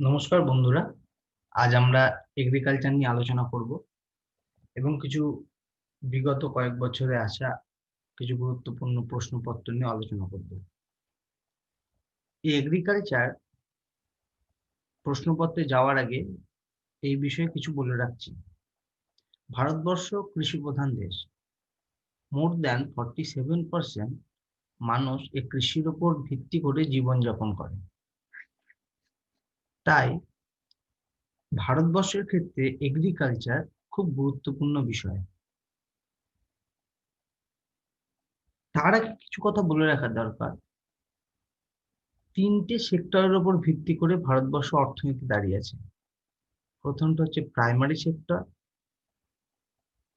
নমস্কার বন্ধুরা। আজ আমরা এগ্রিকালচার নিয়ে আলোচনা করব এবং কিছু বিগত কয়েক বছরে আসা কিছু গুরুত্বপূর্ণ প্রশ্নপত্র নিয়ে আলোচনা করব। এই এগ্রিকালচার প্রশ্নপত্রে যাওয়ার আগে এই বিষয়ে কিছু বলে রাখছি। ভারতবর্ষ কৃষি প্রধান দেশ। মোর দ্যান 47% মানুষ এই কৃষির উপর ভিত্তি করে জীবনযাপন করে। তাই ভারতবর্ষের ক্ষেত্রে এগ্রিকালচার খুব গুরুত্বপূর্ণ বিষয়। তার আগে কিছু কথা বলে রাখা দরকার। তিনটে সেক্টরের উপর ভিত্তি করে ভারতবর্ষ অর্থনীতি দাঁড়িয়ে আছে। প্রথমটা হচ্ছে প্রাইমারি সেক্টর,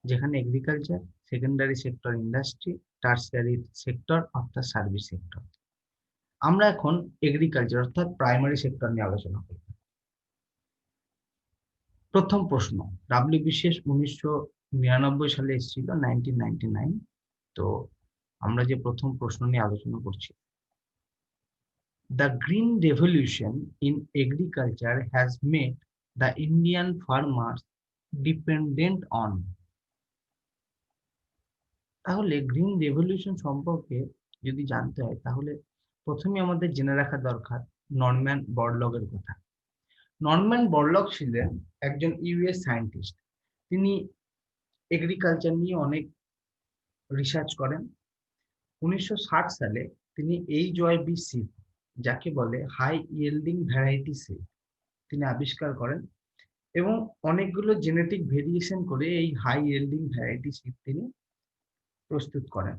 যেখানে agriculture; secondary sector industry; tertiary sector অর্থাৎ সার্ভিস সেক্টর। আমরা এখন এগ্রিকালচার অর্থাৎ প্রাইমারি সেক্টর নিয়ে আলোচনা করব। প্রথম প্রশ্ন, ডাব্লিউবিসিএস 1999 সালে এসেছিল, 1999। তো আমরা যে প্রথম প্রশ্ন নিয়ে আলোচনা করছি, The Green Revolution in agriculture has made the Indian farmers dependent on. তাহলে গ্রিন রেভলিউশন সম্পর্কে যদি জানতে হয়, তাহলে প্রথমে আমাদের জেনে রাখা দরকার নরম্যান বরলগের কথা। নরম্যান বরলগ ছিলেন একজন ইউএস সায়েন্টিস্ট। তিনি এগ্রিকালচার নিয়ে অনেক রিসার্চ করেন। 1960 সালে তিনি এইচওয়াইভি সিড, যাকে বলে হাই ইয়েল্ডিং ভ্যারাইটি সিড, তিনি আবিষ্কার করেন এবং অনেকগুলো জেনেটিক ভেরিয়েশন করে এই হাই ইয়েল্ডিং ভ্যারাইটি সিড তিনি প্রস্তুত করেন।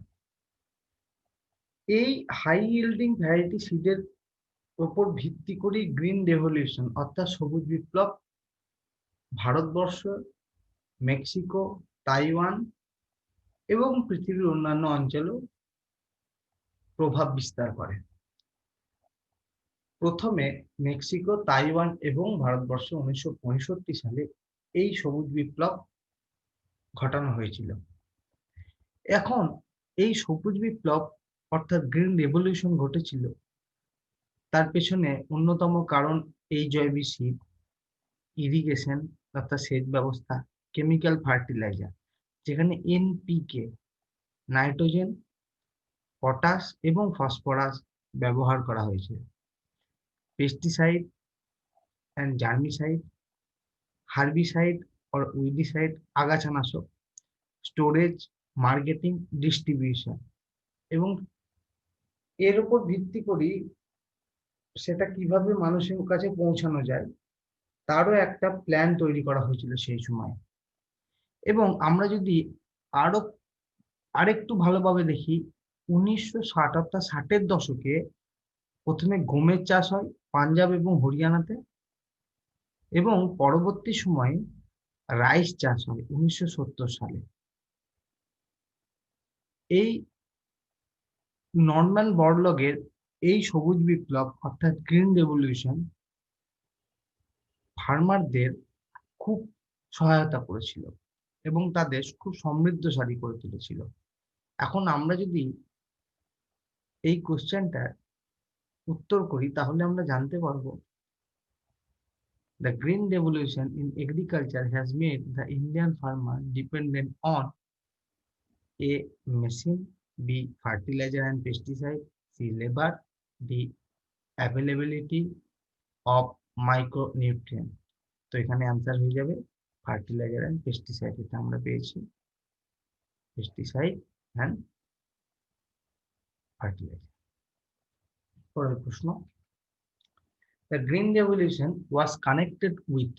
এই হাই ইয়েল্ডিং ভ্যারাইটি সিডের উপর ভিত্তি করে গ্রিন রেভলিউশন অর্থাৎ সবুজ বিপ্লব ভারতবর্ষ, মেক্সিকো, তাইওয়ান এবং পৃথিবীর অন্যান্য অঞ্চলেও প্রভাব বিস্তার করে। প্রথমে মেক্সিকো, তাইওয়ান এবং ভারতবর্ষে 1965 সালে এই সবুজ বিপ্লব ঘটানো হয়েছিল। এখন এই সবুজ বিপ্লব অর্থাৎ গ্রিন রেভলিউশন ঘটেছিল, তার পেছনে অন্যতম কারণ এইচওয়াইভি সিড, ইরিগেশন অর্থাৎ সেচ ব্যবস্থা, কেমিক্যাল ফার্টিলাইজার যেখানে এনপিকে, নাইট্রোজেন, পটাশ এবং ফসফরাস ব্যবহার করা হয়েছে, pesticide and germicide, herbicide or weedicide আগাছানাশক, স্টোরেজ, মার্কেটিং, ডিস্ট্রিবিউশন এবং এর উপর ভিত্তি করেই সেটা কিভাবে মানুষের কাছে পৌঁছানো যায় তারও একটা প্ল্যান তৈরি করা হয়েছিল সেই সময়। এবং আমরা যদি আরো আরেকটু ভালোভাবে দেখি, 1960 অর্থাৎ 60-এর দশকে প্রথমে গমের চাষ হয় পাঞ্জাব এবং হরিয়ানাতে, এবং পরবর্তী সময়ে রাইস চাষ হয় 1970 সালে। এই নরম্যান বরলগের এই সবুজ বিপ্লব অর্থাৎ গ্রিন রেভলিউশন ফার্মারদের খুব সহায়তা করেছিল এবং তাদের খুব সমৃদ্ধশালী করে তুলেছিল। এখন আমরা যদি এই কোশ্চেনটার উত্তর করি, তাহলে আমরা জানতে পারবো The Green Revolution in agriculture has made the Indian farmer dependent on A. Machine, B. Fertilizer and pesticide, C. Labor, D. Availability of micronutrient। তো এখানে অ্যান্সার হয়ে যাবে ফার্টিলাইজার অ্যান্ড পেস্টিসাইড। এটা আমরা পেয়েছি পেস্টিসাইড অ্যান্ড ফার্টিলাইজার। পরের প্রশ্ন, The Green Revolution was connected with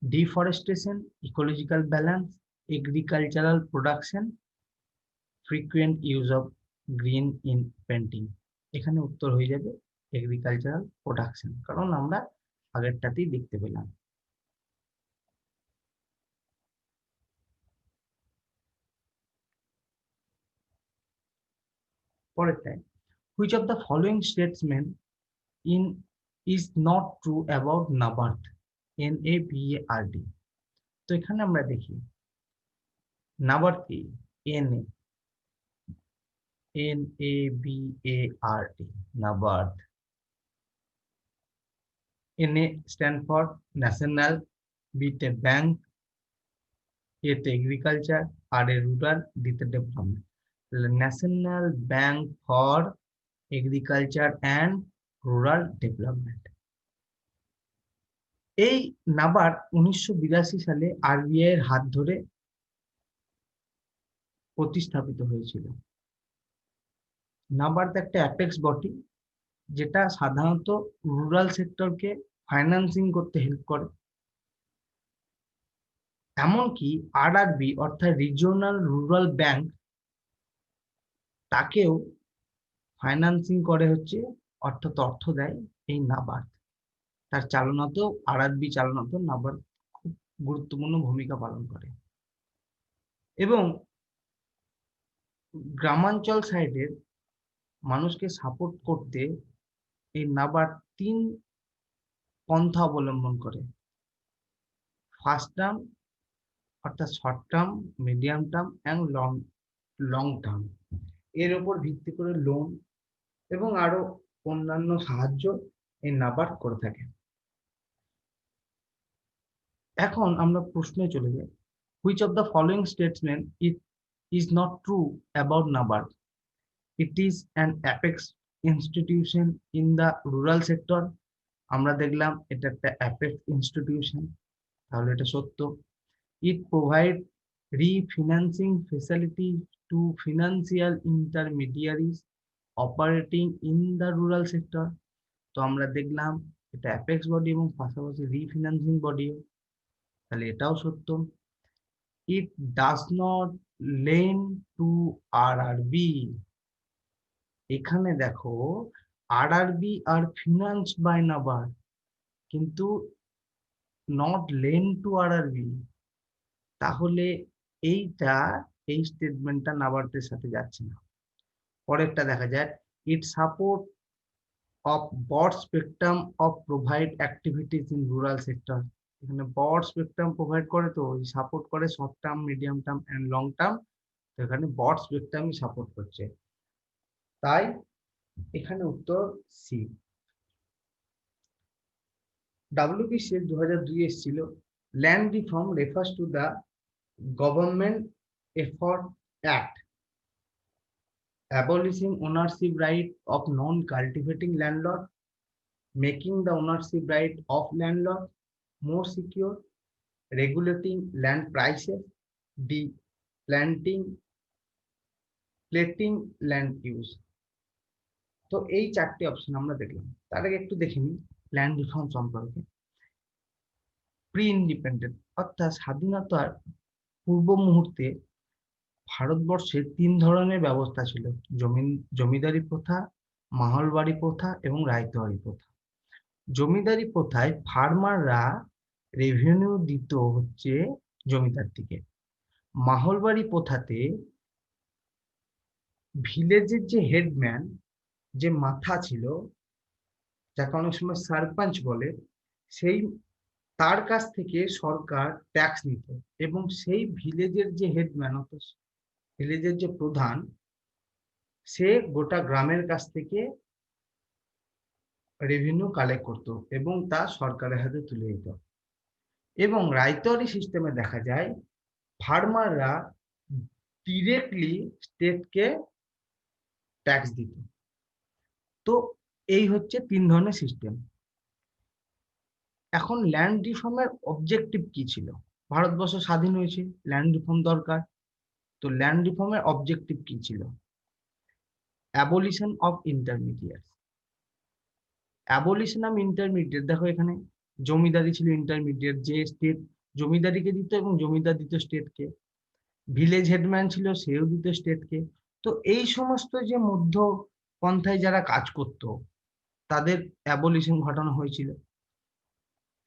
deforestation, ecological balance, agricultural production, frequent use of green in painting। এখানে উত্তর হয়ে যাবে এগ্রিকালচারাল প্রোডাকশন, কারণ আমরা আগেরটাতেই দেখতে পেলাম। পরেরটায়, which of the following statement in is not true about NABARD? NABARD। তো এখানে আমরা দেখি NABARD কি, NABARD, NABARD। NA stand for national, B তে bank, A তে agriculture, R এ rural, D তে development। National bank for agriculture and rural development. এই নাবার্ড 1982 সালে আরবিআই এর হাত ধরে প্রতিস্থাপিত হয়েছিল। নাবার্ড একটা অ্যাপেক্স বডি, যেটা সাধারণত রুরাল সেক্টরকে ফাইন্যান্সিং করতে হেল্প করে। এমনকি আরআরবি অর্থাৎ রিজিওনাল রুরাল ব্যাংক, তাকেও ফাইন্যান্সিং করে হচ্ছে, অর্থাৎ অর্থ দেয় এই নাবার্ড। তার চালনাতেও আরআরবি চালনাতেও নাবার্ড খুব গুরুত্বপূর্ণ ভূমিকা পালন করে। এবং গ্রামাঞ্চল সাইডের মানুষকে সাপোর্ট করতে এই নাবার্ড 3 পন্থা অবলম্বন করে। ফার্স্ট টার্ম অর্থাৎ short term, medium term and long term, এর উপর ভিত্তি করে লোন এবং আরো অন্যান্য সাহায্য এই নাবার্ড করে থাকে। এখন আমরা প্রশ্নে চলে যাই, which of the following statement is not true about NABARD? It is an apex institution in the rural sector. আমরা দেখলাম এটা একটা apex institution, তাহলে এটা সত্য। It provides refinancing facility to financial intermediaries operating in the rural sector. তো আমরা দেখলাম এটা apex বডি এবং পাশাপাশি রিফিন্যান্সিং বডিও, তাহলে এটাও সত্য। It does not lend to RRB. এখানে দেখো আরআরবি আর ফিনান্স বাই নাবার্ড, কিন্তু নট লেন্ড টু আরআরবি। তাহলে এই স্টেটমেন্টটা নাবার্ডের সাথে যাচ্ছে না। পরেরটা দেখা যায়, it support of broad spectrum of provide activities in rural sector. এখানে ব্রড স্পেকট্রাম প্রোভাইড করে, তো সাপোর্ট করে short term, medium term and long term. তো এখানে ব্রড স্পেকট্রামই সাপোর্ট করছে, তাই এখানে উত্তর সি। WBC 2002 এসেছিল, land reform refers to the government effort act abolishing ownership right of non cultivating landlord, making the ownership right of landlord more secure, regulating land prices, D plating land use. তো এই 4টি option আমরা দেখলাম। তার আগে একটু দেখে নিই ল্যান্ড রিফর্ম সম্পর্কে। প্রি ইন্ডিপেন্ডেন্ট অর্থাৎ স্বাধীনতার পূর্ব মুহূর্তে ভারতবর্ষে 3 ধরনের ব্যবস্থা ছিল, জমিদারি প্রথা, মাহলবাড়ি প্রথা এবং রায়তওয়ারি প্রথা। জমিদারি প্রথায় ফার্মাররা রেভিনিউ দিত হচ্ছে জমিদারটিকে। মাহলবাড়ি প্রথাতে ভিলেজের যে হেডম্যান, যে মাথা ছিল, যাকে অনেক সময় সারপাঞ্চ বলে, সেই তার কাছ থেকে সরকার ট্যাক্স নিত এবং সেই ভিলেজের যে হেডম্যান অর্থাৎ ভিলেজের যে প্রধান, সে গোটা গ্রামের কাছ থেকে রেভিনিউ কালেক্ট করতো এবং তা সরকারের হাতে তুলে দিত। এবং রায়তওয়ারি সিস্টেমে দেখা যায় ফার্মাররা ডিরেক্টলি স্টেটকে ট্যাক্স দিত। তো এই হচ্ছে 3 ধরনের সিস্টেম। এখন ল্যান্ড রিফর্মের অবজেক্টিভ কি ছিল? ভারতবর্ষ স্বাধীন হয়েছে, ল্যান্ড রিফর্ম দরকার। তো ল্যান্ড রিফর্মের অবজেক্টিভ কি ছিল? Abolition of intermediate. Abolition of intermediate, দেখো এখানে জমিদারি ছিল ইন্টারমিডিয়েট, যে স্টেট জমিদারিকে দিত এবং জমিদার দিত স্টেটকে। ভিলেজ হেডম্যান ছিল, সেও দিত স্টেটকে। তো এই সমস্ত যে মধ্য পন্থায় যারা কাজ করত, তাদের অ্যাবলিশন ঘটানো হয়েছিল।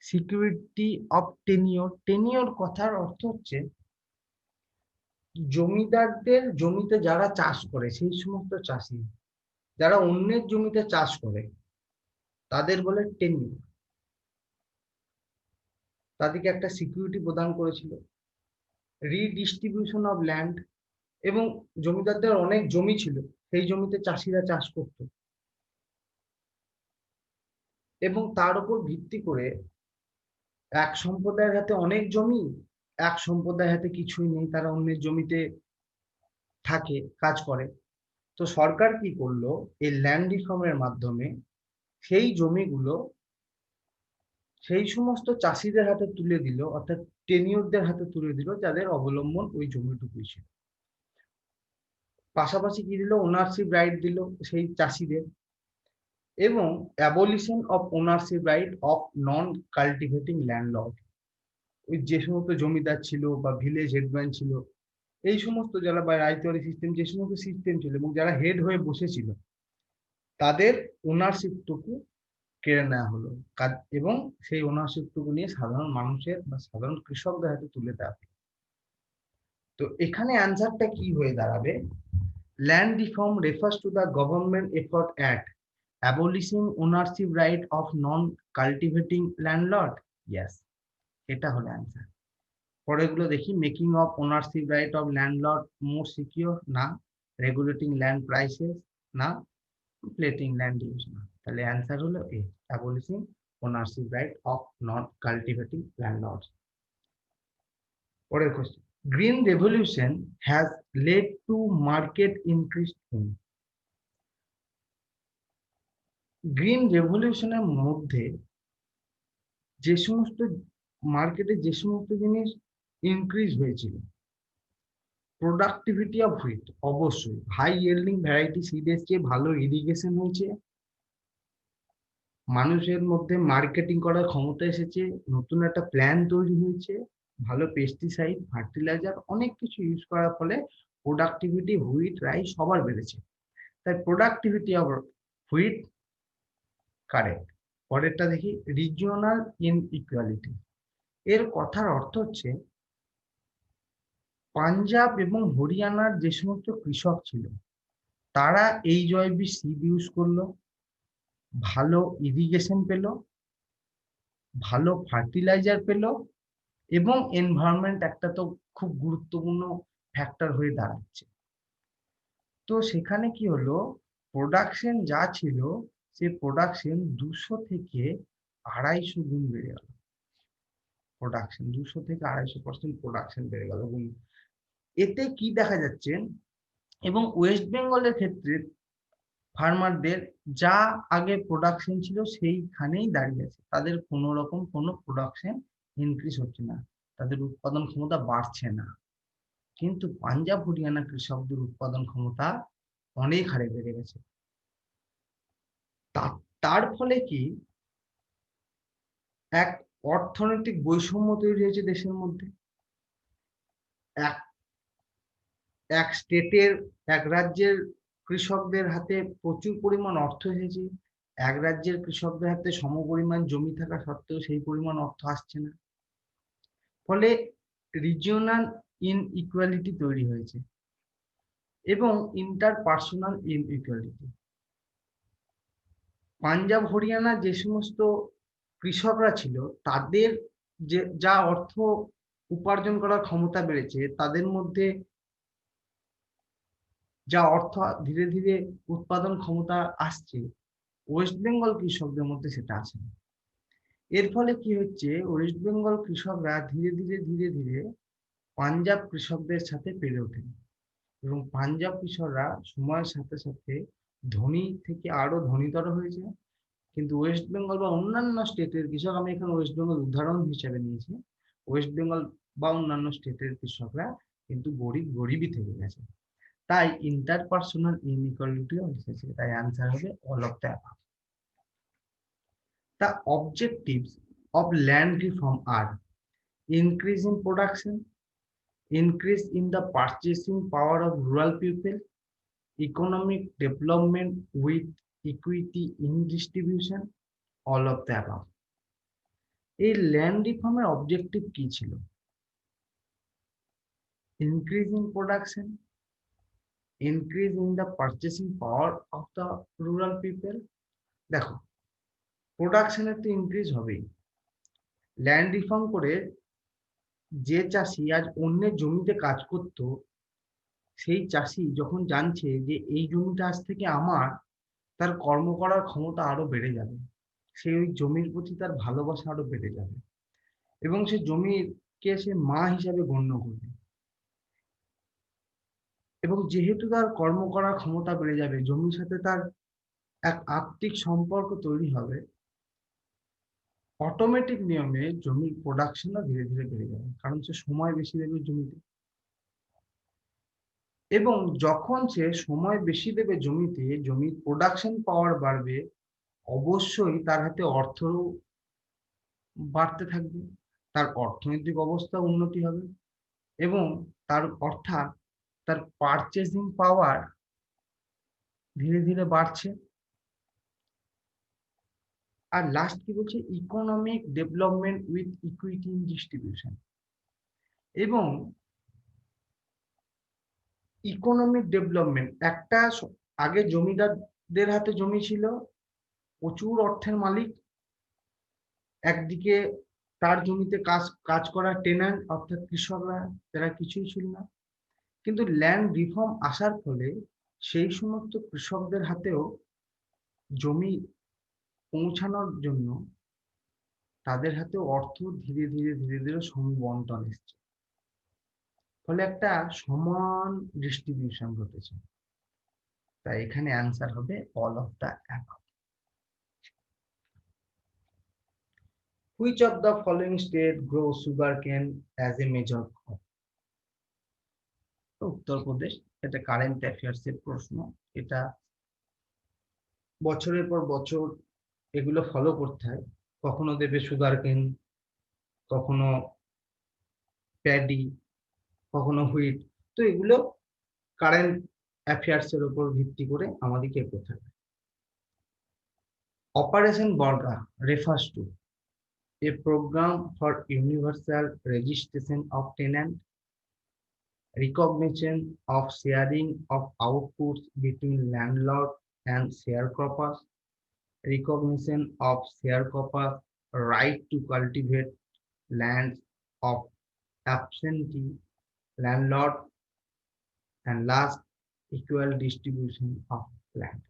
Security of tenure. টেনিওর কথার অর্থ হচ্ছে জমিদারদের জমিতে যারা চাষ করে, সেই সমস্ত চাষি যারা অন্যের জমিতে চাষ করে, তাদের বলে টেনিওর। তাদেরকে একটা সিকিউরিটি প্রদান করেছিল। রিডিস্ট্রিবিউশন অফ ল্যান্ড, এবং জমিদারদের অনেক জমি ছিল, সেই জমিতে চাষিরা চাষ করত। এবং তার উপর ভিত্তি করে এক সম্প্রদায়ের হাতে অনেক জমি, এক সম্প্রদায়ের হাতে কিছুই নেই, তারা অন্যের জমিতে থাকে, কাজ করে। তো সরকার কি করলো, এই ল্যান্ড রিফর্মের মাধ্যমে সেই জমিগুলো সেই সমস্ত চাষিদের হাতে তুলে দিল, অর্থাৎ টেনিয়রদের হাতে তুলে দিল যাদের অবলম্বন ওই জমিটুকুই ছিল। পাশাপাশি কি দিল, ওনারশিপ রাইট দিল সেই চাষিদের, এবং abolition of ownership right of non cultivating landlord. ওই যে সমস্ত জমিদার ছিল বা ভিলেজ হেডম্যান ছিল, এই সমস্ত যারা বা রায়তওয়ারি সিস্টেম, যে সমস্ত সিস্টেম ছিল এবং যারা হেড হয়ে বসেছিল, তাদের ওনারশিপটুকু কেড়ে নেওয়া হলো এবং সেই ওনারশিপটুকু নিয়ে সাধারণ মানুষের বা সাধারণ কৃষকদের হাতে তুলে দেওয়া হলো। তো এখানে অ্যান্সারটা কি হয়ে দাঁড়াবে, land reform refers to the government effort at abolishing ownership right of non cultivating landlord. Yes, এটা হলো অ্যান্সার। পরেরগুলো দেখি, making of ownership right of landlord more secure, না। রেগুলেটিং ল্যান্ড প্রাইসেস, না। প্লেটিং ল্যান্ড ইউজ, না। তাহলে answer হলো A, abolishing ownership right of not cultivating landlords. পরের question, green revolution has led to market increase in. Green রেভলিউশনের মধ্যে যে সমস্ত মার্কেটে যে সমস্ত জিনিস ইনক্রিজ হয়েছিল, প্রোডাক্টিভিটি অফ হুইট, অবশ্যই হাই ইয়েল্ডিং ভ্যারাইটি সিড এসছে, ভালো ইরিগেশন হয়েছে, মানুষের মধ্যে মার্কেটিং করার ক্ষমতা এসেছে, নতুন একটা প্ল্যান তৈরি হয়েছে, ভালো পেস্টিসাইড, ফার্টিলাইজার অনেক কিছু ইউজ করার ফলে প্রোডাক্টিভিটি হুইট রাইস সবার বেড়েছে। তাই প্রোডাক্টিভিটি অফ হুইট কারেক্ট। পরেরটা দেখি, রিজিওনাল ইনইকুয়ালিটি। এর কথার অর্থ হচ্ছে পাঞ্জাব এবং হরিয়ানার যে সমস্ত কৃষক ছিল, তারা এই জৈবিক সিড ইউজ করলো, ভালো ইরিগেশন পেল, ভালো ফার্টিলাইজার পেল, এবং এনভায়রনমেন্ট একটা তো খুব গুরুত্বপূর্ণ ফ্যাক্টর হয়ে দাঁড়াচ্ছে। তো সেখানে কি হলো, প্রোডাকশন যা ছিল সে প্রোডাকশন 200 থেকে 250 গুণ বেড়ে গেল। প্রোডাকশন 200 থেকে 250% প্রোডাকশন বেড়ে গেল। এতে কি দেখা যাচ্ছে, এবং ওয়েস্ট বেঙ্গলের ক্ষেত্রে ফার্মারদের যা আগে প্রোডাকশন ছিল সেইখানেই দাঁড়িয়ে আছে, তাদের কোনো রকম কোনো প্রোডাকশন ইনক্রিজ হচ্ছে না, তাদের উৎপাদন ক্ষমতা বাড়ছে না। কিন্তু পাঞ্জাব হরিয়ানা কৃষকদের উৎপাদন ক্ষমতা অনেক হারে বেড়ে গেছে। তার ফলে কি, এক অর্থনৈতিক বৈষম্য তৈরি হয়েছে দেশের মধ্যে। এক এক স্টেটের, এক রাজ্যের কৃষকদের হাতে প্রচুর পরিমাণ অর্থ এসেছে, এক রাজ্যের কৃষকদের হাতে সমপরিমাণ জমি থাকা সত্ত্বেও সেই পরিমাণ অর্থ আসছে না। ফলে রিজিওনাল ইনইকুয়ালিটি তৈরি হয়েছে এবং ইন্টারপার্সোনাল ইনইকুয়ালিটি। পাঞ্জাব হরিয়ানা যে সমস্ত কৃষকরা ছিল, তাদের যে যা অর্থ উপার্জন করার ক্ষমতা বেড়েছে, তাদের মধ্যে যা অর্থ ধীরে ধীরে উৎপাদন ক্ষমতা আসছে, ওয়েস্ট বেঙ্গল কৃষকদের মধ্যে সেটা আছে না। এর ফলে কি হচ্ছে, ওয়েস্ট বেঙ্গল কৃষকরা ধীরে ধীরে ধীরে ধীরে পাঞ্জাব কৃষকদের সাথে পেরে ওঠে, এবং পাঞ্জাব কৃষকরা সময়ের সাথে সাথে ধনী থেকে আরো ধনীতর হয়েছে। কিন্তু ওয়েস্ট বেঙ্গল বা অন্যান্য স্টেটের কৃষক, আমি এখানে ওয়েস্ট বেঙ্গল উদাহরণ হিসেবে নিয়েছি, ওয়েস্ট বেঙ্গল বা অন্যান্য স্টেটের কৃষকরা কিন্তু গরিবই থেকে গেছে। তাই ইন্টারপার্সোনাল ইনইকুয়ালিটিও এসেছে। তাই অ্যান্সার হবে all of the above. The objectives of land reform are increase in production, increase in the purchasing power of rural people, economic development with equity in distribution, all of the above. এই land রিফর্মের objective কি ছিল? Increase in production, increase in the purchasing power of the rural people. দেখো, প্রোডাকশনের তো increase হবেই। Land reform করে যে চাষি আজ অন্যের জমিতে কাজ করত, সেই চাষি যখন জানছে যে এই জমিটা আজ থেকে আমার, তার কর্ম করার ক্ষমতা আরো বেড়ে যাবে। সে ওই জমির প্রতি তার ভালোবাসা আরো বেড়ে যাবে এবং সে জমিকে সে মা হিসাবে গণ্য করবে। এবং যেহেতু তার কর্ম করার ক্ষমতা বেড়ে যাবে, জমির সাথে তার এক আত্মিক সম্পর্ক তৈরি হবে, অটোমেটিক নিয়মে জমির প্রোডাকশনও ধীরে ধীরে বেড়ে যাবে, কারণ সে সময় বেশি দেবে জমিতে। এবং যখন সে সময় বেশি দেবে জমিতে, জমির প্রোডাকশন পাওয়ার বাড়বে, অবশ্যই তার হাতে অর্থও বাড়তে থাকবে, তার অর্থনৈতিক অবস্থা উন্নতি হবে এবং অর্থাৎ তার পারচেজিং পাওয়ার ধীরে ধীরে বাড়ছে। আর লাস্ট কি বলছে, economic development with equity in distribution. এবং ইকোনমিক ডেভেলপমেন্ট একটা আগে জমিদারদের হাতে জমি ছিল, প্রচুর অর্থের মালিক, একদিকে তার জমিতে কাজ করা টেনান্ট অর্থাৎ কৃষকরা, যারা কিছুই ছিল না। কিন্তু ল্যান্ড রিফর্ম আসার ফলে সেই সমস্ত কৃষকদের হাতেও জমি পৌঁছানোর জন্য তাদের হাতে অর্থ ধীরে ধীরে ধীরে ধীরে বন্টন এসছে, ফলে একটা সমান ডিস্ট্রিবিউশন ঘটেছে। তাই এখানে অ্যান্সার হবে all of the above. Which of the following state grows sugarcane as a major crop? Uttar Pradesh. এটা কারেন্ট অ্যাফেয়ার্স এর প্রশ্ন। এটা বছরের পর বছর এগুলো ফলো করতে হয়। কখনো দেবে সুগারকেন, কখনো প্যাডি, কখনো হুইট। তো এগুলো কারেন্ট অ্যাফেয়ার্স এর উপর ভিত্তি করে আমাদেরকে করতে হবে। অপারেশন বর্গা refers to a program for universal registration of tenant, recognition of sharing of outputs between landlord and sharecroppers, recognition of sharecroppers' right to cultivate lands of absentee landlord, and last, equal distribution of land.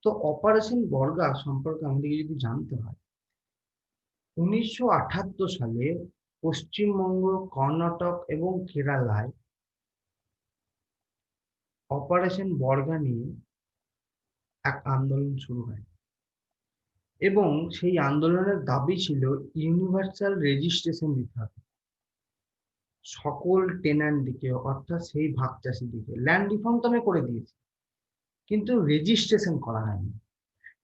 তো operation বর্গা সম্পর্কে আমাদেরকে যদি জানতে হয়, 1978 সালে পশ্চিমবঙ্গ, কর্ণাটক এবং কেরালায় অপারেশন বর্গা নিয়ে এক আন্দোলন শুরু হয় এবং সেই আন্দোলনের দাবি ছিল ইউনিভার্সাল রেজিস্ট্রেশন দিতে হবে সকল টেনান্ট দিকে, অর্থাৎ সেই ভাগ চাষি দিকে। ল্যান্ড রিফর্ম তো আমি করে দিয়েছি, কিন্তু রেজিস্ট্রেশন করা হয়নি।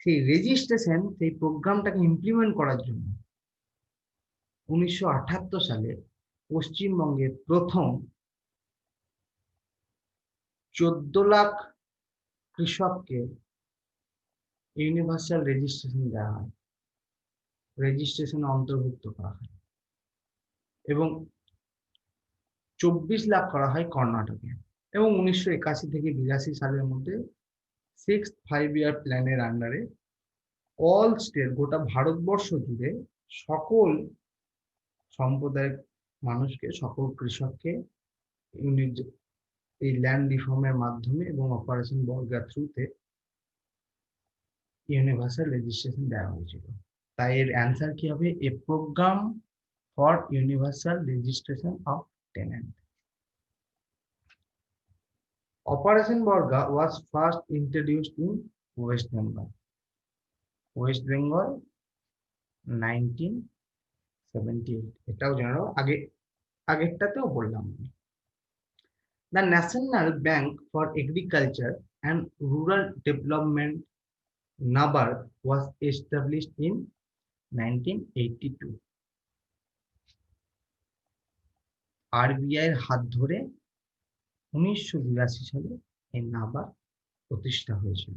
সেই রেজিস্ট্রেশন, সেই প্রোগ্রামটাকে ইমপ্লিমেন্ট করার জন্য 1978 সালে পশ্চিমবঙ্গের প্রথম 14 লাখ কৃষককে ইউনিভার্সাল রেজিস্ট্রেশন দেওয়া হয়, রেজিস্ট্রেশনে অন্তর্ভুক্ত করা হয় এবং 24 লাখ করা হয় কর্ণাটকে। এবং 1981 থেকে 82 সালের মধ্যে 6th 5-year প্ল্যানের আন্ডারে অল স্টেট, গোটা ভারতবর্ষ জুড়ে সকল সম্প্রদায়ের মানুষকে, সকল কৃষককে এই ল্যান্ড রিফর্মের মাধ্যমে এবং অপারেশন বর্গা থ্রুতে ইউনিভার্সাল রেজিস্ট্রেশন দেওয়া হয়েছিল। তাই এর অ্যান্সার কি হবে? A programme for universal registration of tenant. Operation Borga was first introduced in West Bengal. West Bengal 1978। এটাও জানো, আগেরটাতেও বললাম। The National Bank for Agriculture and Rural Development NABARD was established in 1982. RBI এর হাত ধরে 1982 সালে এই নাবার্ড প্রতিষ্ঠা হয়েছিল।